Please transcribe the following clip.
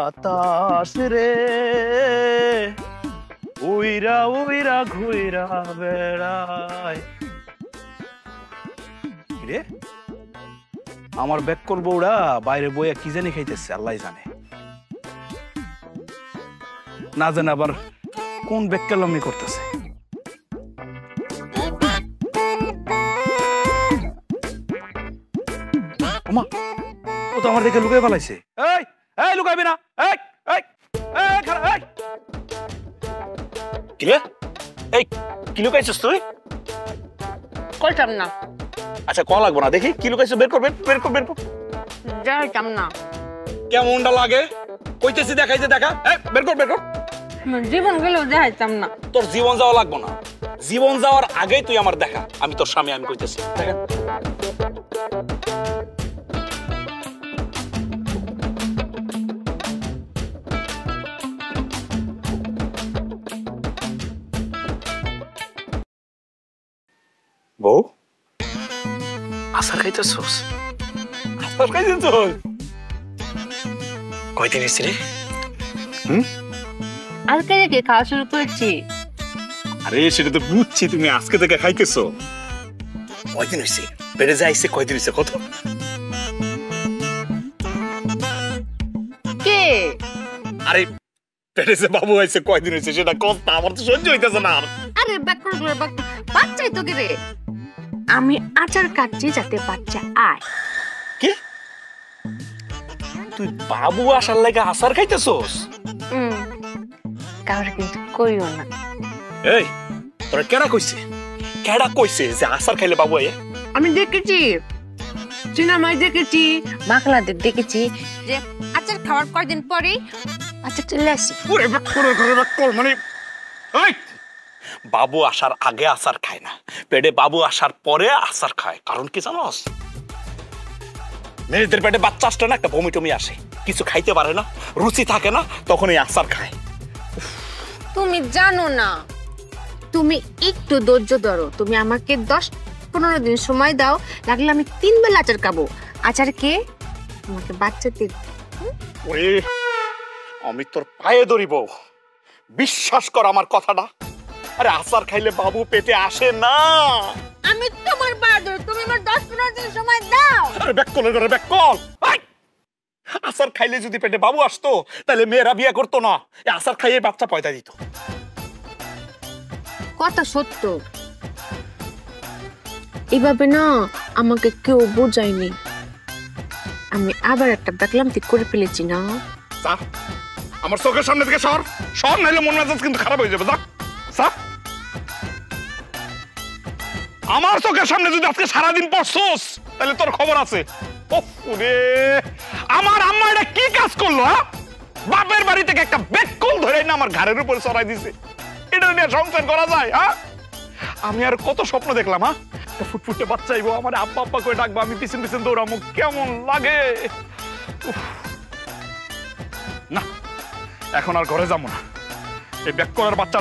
বাতাস রে উইরা উইরা ঘুইরা বেড়ায় রে আমার বেক্কল বউরা বাইরে বইয়া কি জানি খাইতেছে আল্লাহ জানে না জানে আবার কোন বেক্কেলামি করতেছে ওমা ও তো আমার দিকে লুকাই ফেলাইছে এই এই লুকাইবি না এই এই এই খারাপ এই কি রে এই কি লুকাইছিস তুই কইতাম না আচ্ছা কল লাগবো না দেখি কি লুকাইছিস বের কর বের কর যাইতাম না কেমনটা লাগে কইতেছি দেখাইছে দেখা এই বের কর জীবন গেলেও যাইতাম না তোর জীবন যাওয়া লাগবো না জীবন যাওয়ার আগেই তুই আমার দেখা আমি তোর স্বামী আমি কইতেছি দেখা বউ আসার খাইতেছস আসার খাইতেছস কয়দিন হইছে রে আজকে থেকে খাওয়া শুরু করেছি আরে সেটা তো বুঝছি তুমি আজকে থেকে খাইতেছো কয়দিন হইছে পেটে যাইছে কয়দিন হইছে কত কে আরে পেটে যে বাবু হইছে কয়দিন হইছে সেটা কষ্ট আমার তো সহ্য হইতেছে না আরে বাচ্চাই তো রে আমি আচার কাটছি যাতে বাচ্চা আয় কি তুই বাবু আসার লাগা আচার খাইতেছস কাউরে কিন্তু কইও না এই তোরা কেডা কইছে যে আচার খাইলে বাবু আয় আমি দেখেছি সিনেমায় দেখেছি মাখলাদের দেখেছি যে আচার খাওয়ার কয়দিন পরেই আচার চলে আসে ওরে বাক্কল মানে এই বাবু আসার আগে আচার খায় না পেটে বাবু আসার পরে আচার খায় কারণ কি জানোস মেয়েদের পেটে বাচ্চা আসলে না একটা বমি টমি আসে কিছু খাইতে পারে না রুচি থাকে না তখন এই আচার খায় তুমি জানো না তুমি একটু ধৈর্য ধরো তুমি আমাকে 10-15 দিন সময় দাও লাগলে আমি 3 বেলা আচার খাবো আচার কে তোমাকে বাচ্চা দিই ওরে আমি তোর পায়ে ধরিব বিশ্বাস কর আমার কথাটা আরে আচার খাইলে বাবু পেটে আসে না আমি তোমার পায়ে ধরি তুমি আমার 10-15 দিন সময় দাও আরে ব্যাককলের ঘরে ব্যাককল আচার খাইলে যদি পেটে বাবু আসতো তাহলে মেয়েরা বিয়ে করতো না এই আচার খাইয়ে বাচ্চা পয়দা দিত কথা সত্য এভাবে না আমাকে কেউ বোঝায়নি আমি আবার একটা ব্যাকলামতি করে ফেলেছি না আমার চোখের সামনে থেকে সর নাইলে মন মেজাজ কিন্তু খারাপ হয়ে যাবে যা আমার চোখের সামনে যদি আজকে সারাদিন পড়ছস তাহলে তোর খবর আছে ওরে আমার আম্মা এটা কি কাজ করলো বাপের বাড়ি থেকে একটা বেককল ধরে না আমার ঘাড়ের উপর চড়াই দিছে এটা নিয়ে সংসার করা যায় আমি আর কত স্বপ্ন দেখলাম ফুটফুটে বাচ্চা আইবো আমার আব্বা আব্বা করে ডাকবো আমি পিছন পিছন দৌড়াবো কেমন লাগে না এখন আর ঘরে যাবো না এই বেককলের বাচ্চারা